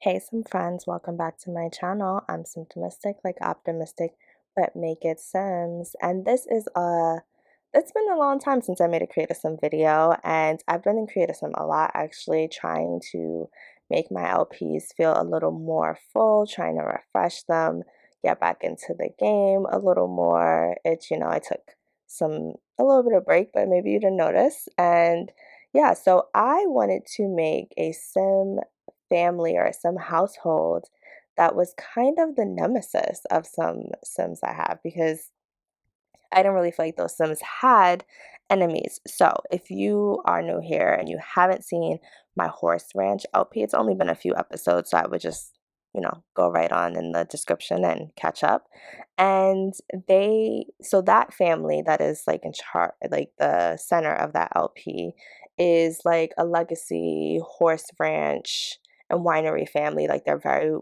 Hey, some friends, welcome back to my channel. I'm Symptomistic, like optimistic, but make it Sims. And it's been a long time since I made a createasim video, and I've been in createasim a lot actually, trying to make my LPs feel a little more full, trying to refresh them, get back into the game a little more. I took a little bit of break, but maybe you didn't notice. And yeah, so I wanted to make a sim family or some household that was kind of the nemesis of some Sims I have, because I didn't really feel like those Sims had enemies. So if you are new here and you haven't seen my horse ranch LP, it's only been a few episodes, so I would just go right on in the description and catch up. And so that family that is like in chart, like the center of that LP, is like a legacy horse ranch and winery family. Like they're very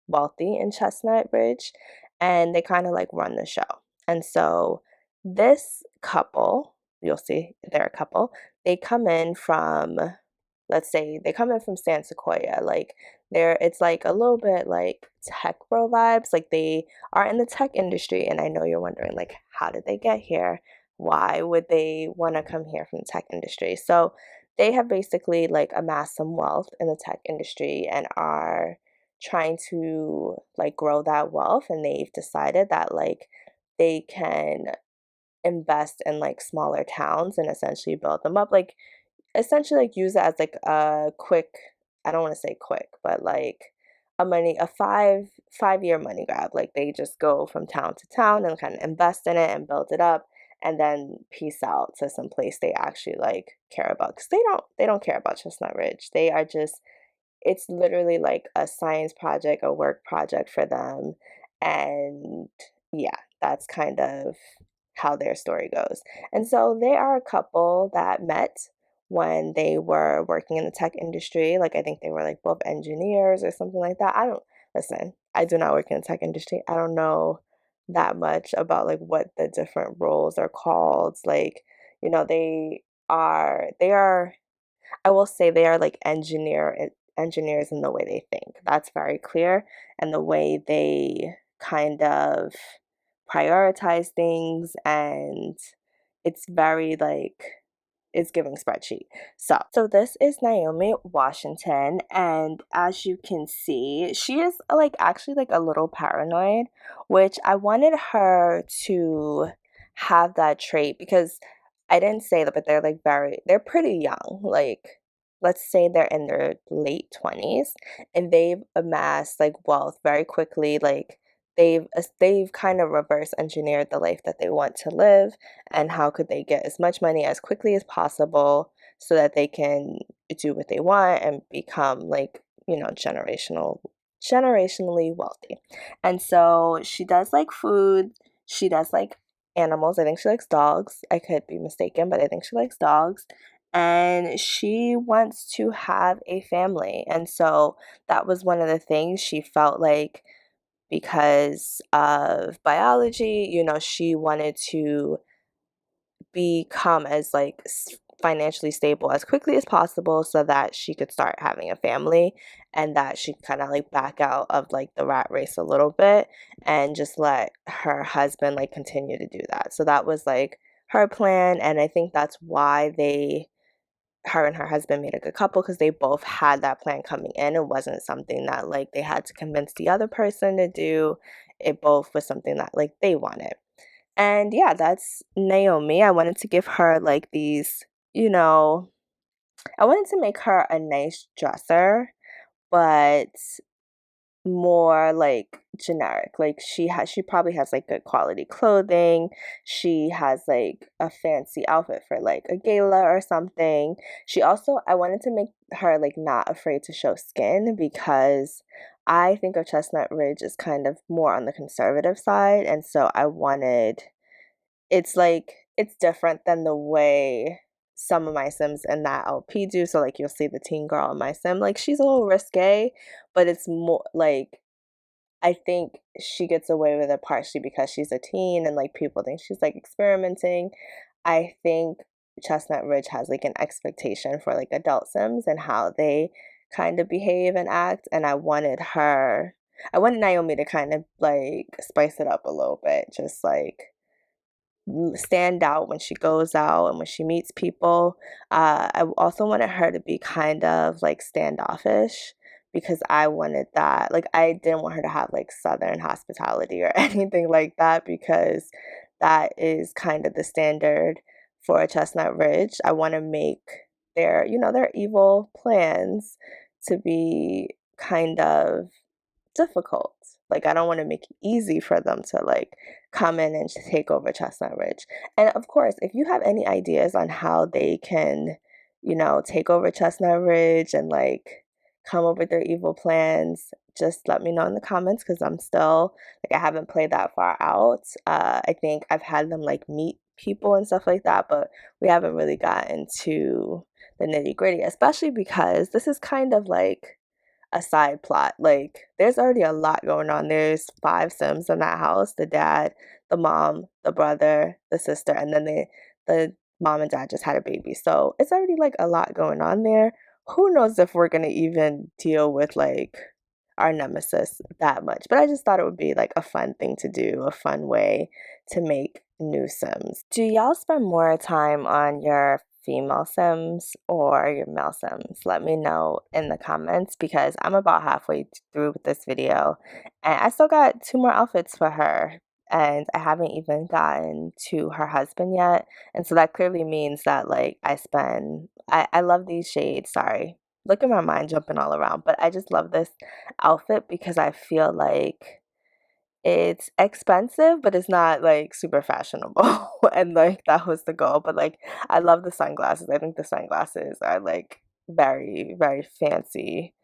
wealthy in Chestnut Ridge, and they kind of like run the show. And so this couple, you'll see they're a couple, they come in from, let's say they come in from San Sequoia. Like it's like a little bit like tech bro vibes. Like they are in the tech industry, and I know you're wondering, like, how did they get here? Why would they want to come here from the tech industry? So they have basically like amassed some wealth in the tech industry and are trying to like grow that wealth, and they've decided that like they can invest in like smaller towns and essentially build them up, like essentially like use it as like a quick, I don't want to say quick, but like a 5 year money grab. Like they just go from town to town and kind of invest in it and build it up, and then peace out to some place they actually like care about, because they don't care about Chestnut Ridge. They are just, it's literally like a science project, a work project for them. And yeah, that's kind of how their story goes. And so they are a couple that met when they were working in the tech industry. Like I think they were like both engineers or something like that. I don't listen, I do not work in the tech industry. I don't know that much about like what the different roles are called. Like, they are I will say they are like engineers in the way they think. That's very clear. And the way they kind of prioritize things, and it's very like it's giving spreadsheet. So this is Naomi Washington, and as you can see, she is like actually like a little paranoid, which I wanted her to have that trait, because I didn't say that, but they're pretty young. Like let's say they're in their late 20s, and they've amassed like wealth very quickly. Like they've kind of reverse engineered the life that they want to live, and how could they get as much money as quickly as possible so that they can do what they want and become like, generationally wealthy. And so she does like food, she does like animals. I think she likes dogs. I could be mistaken, but I think she likes dogs. And she wants to have a family. And so that was one of the things she felt like, because of biology, she wanted to become as like financially stable as quickly as possible so that she could start having a family, and that she kind of like back out of like the rat race a little bit and just let her husband like continue to do that. So that was like her plan, and I think that's why her and her husband made a good couple, because they both had that plan coming in. It wasn't something that like they had to convince the other person to do. It both was something that like they wanted. And yeah, that's Naomi. I wanted to give her like these, I wanted to make her a nice dresser, but more like generic. Like she probably has like good quality clothing. She has like a fancy outfit for like a gala or something. I wanted to make her like not afraid to show skin, because I think of Chestnut Ridge as kind of more on the conservative side, and so I wanted, it's like it's different than the way some of my Sims in that LP do. So like you'll see the teen girl in my Sim, like she's a little risque, but it's more like, I think she gets away with it partially because she's a teen and like people think she's like experimenting. I think Chestnut Ridge has like an expectation for like adult Sims and how they kind of behave and act, and I wanted Naomi to kind of like spice it up a little bit, just like stand out when she goes out and when she meets people. I also wanted her to be kind of like standoffish because I wanted that. Like, I didn't want her to have like Southern hospitality or anything like that because that is kind of the standard for Chestnut Ridge. I want to make their evil plans to be kind of difficult. Like, I don't want to make it easy for them to like come in and take over Chestnut Ridge. And of course, if you have any ideas on how they can, take over Chestnut Ridge and like come up with their evil plans, just let me know in the comments because I'm still like I haven't played that far out. I think I've had them like meet people and stuff like that, but we haven't really gotten to the nitty gritty, especially because this is kind of like a side plot. Like, there's already a lot going on. There's 5 Sims in that house: the dad, the mom, the brother, the sister, and then the mom and dad just had a baby. So it's already like a lot going on there. Who knows if we're gonna even deal with like our nemesis that much. But I just thought it would be like a fun thing to do, a fun way to make new Sims. Do y'all spend more time on your female Sims or your male Sims? Let me know in the comments because I'm about halfway through with this video and I still got 2 more outfits for her and I haven't even gotten to her husband yet. And so that clearly means that like I love these shades, sorry. Look at my mind jumping all around, but I just love this outfit because I feel like it's expensive, but it's not like super fashionable. And like that was the goal. But like I love the sunglasses. I think the sunglasses are like very, very fancy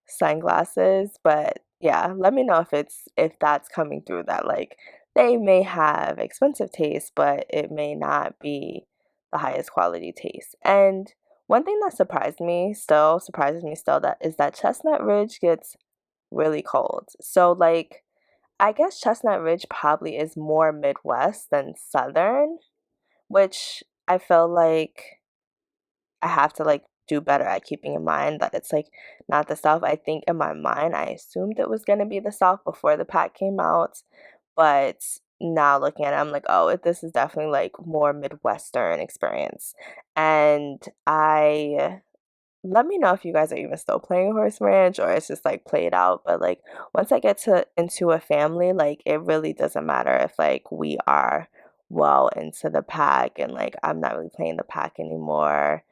sunglasses. But yeah, let me know if that's coming through, that like they may have expensive taste, but it may not be the highest quality taste. And one thing that surprises me still, that is that Chestnut Ridge gets really cold. So like I guess Chestnut Ridge probably is more Midwest than Southern, which I feel like I have to like do better at keeping in mind that it's like not the South. I think in my mind I assumed it was gonna be the South before the pack came out, but now looking at it, I'm like, oh, this is definitely like more Midwestern experience. And I let me know if you guys are even still playing Horse Ranch or it's just like played out. But like once I get to into a family, like it really doesn't matter if like we are well into the pack and like I'm not really playing the pack anymore.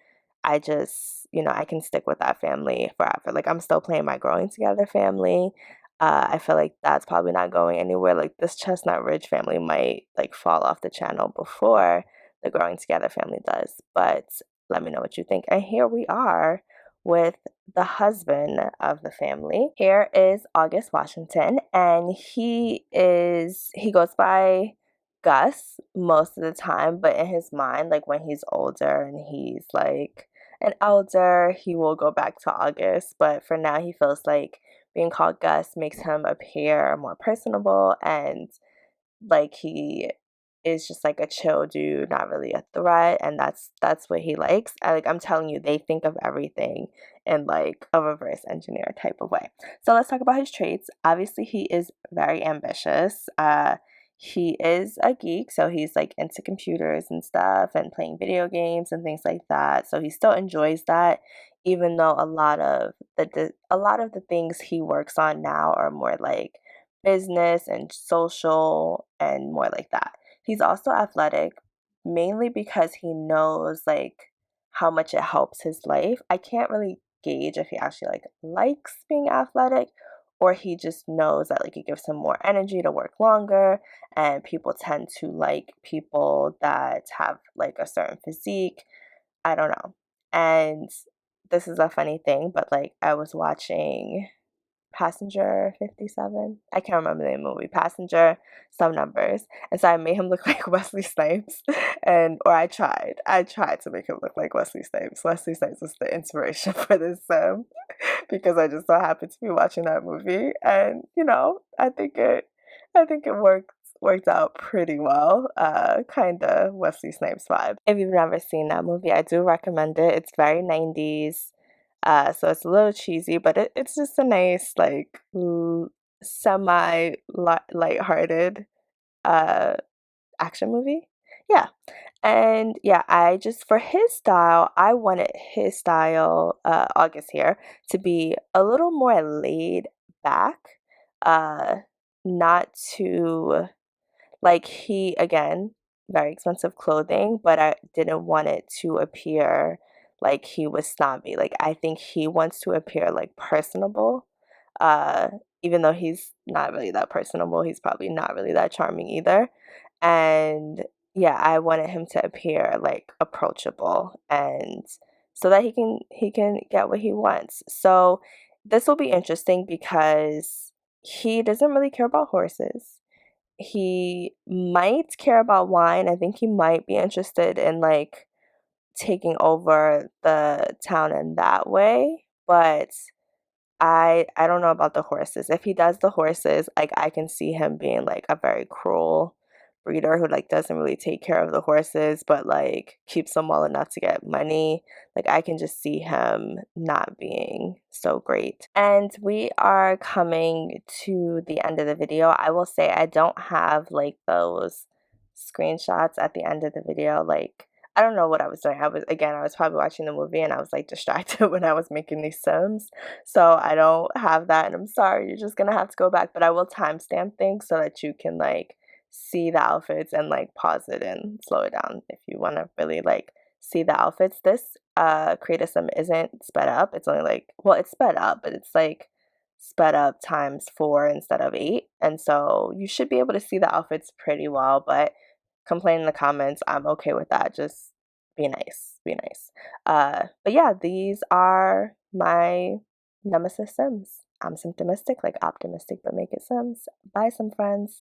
I just, I can stick with that family forever. Like I'm still playing my Growing Together family. I feel like that's probably not going anywhere. Like this Chestnut Ridge family might like fall off the channel before the Growing Together family does. But let me know what you think. And here we are with the husband of the family. Here is August Washington, and he goes by Gus most of the time, but in his mind, like when he's older and he's like an elder, he will go back to August. But for now, he feels like being called Gus makes him appear more personable and like he is just like a chill dude, not really a threat, and that's what he likes. I'm telling you, they think of everything in like a reverse engineer type of way. So let's talk about his traits. Obviously, he is very ambitious. He is a geek, so he's like into computers and stuff and playing video games and things like that. So he still enjoys that, even though a lot of the things he works on now are more like business and social and more like that. He's also athletic, mainly because he knows like how much it helps his life. I can't really gauge if he actually like likes being athletic or he just knows that like it gives him more energy to work longer, and people tend to like people that have like a certain physique. I don't know. And this is a funny thing, but like I was watching Passenger 57. I can't remember the name of the movie. Passenger, some numbers. And so I made him look like Wesley Snipes. Or I tried to make him look like Wesley Snipes. Wesley Snipes was the inspiration for this because I just so happened to be watching that movie. And, I think it worked out pretty well. Kinda Wesley Snipes vibe. If you've never seen that movie, I do recommend it. It's very 90s. So it's a little cheesy, but it's just a nice, like, semi lighthearted uh action movie. Yeah. And yeah, I just for his style, I wanted his style, August here, to be a little more laid back, uh, not too like he again, very expensive clothing, but I didn't want it to appear like he was snobby. Like I think he wants to appear like personable. Uh Even though he's not really that personable, he's probably not really that charming either. And yeah, I wanted him to appear like approachable and so that he can get what he wants. So this will be interesting because he doesn't really care about horses. He might care about wine. I think he might be interested in like taking over the town in that way, but I don't know about the horses. If he does the horses, like I can see him being like a very cruel breeder who like doesn't really take care of the horses, but like keeps them well enough to get money. Like I can just see him not being so great. And we are coming to the end of the video. I will say I don't have like those screenshots at the end of the video. Like I don't know what I was doing. I was probably watching the movie and I was like distracted when I was making these sims. So I don't have that and I'm sorry. You're just gonna have to go back, but I will timestamp things so that you can like see the outfits and like pause it and slow it down if you want to really like see the outfits. This createasim isn't sped up. It's only like, well, it's sped up, but it's like sped up times 4 instead of 8. And so you should be able to see the outfits pretty well, but complain in the comments. I'm okay with that. Just be nice. Be nice. But yeah, these are my nemesis sims. I'm symptomistic, like optimistic, but make it sims. Bye, some friends.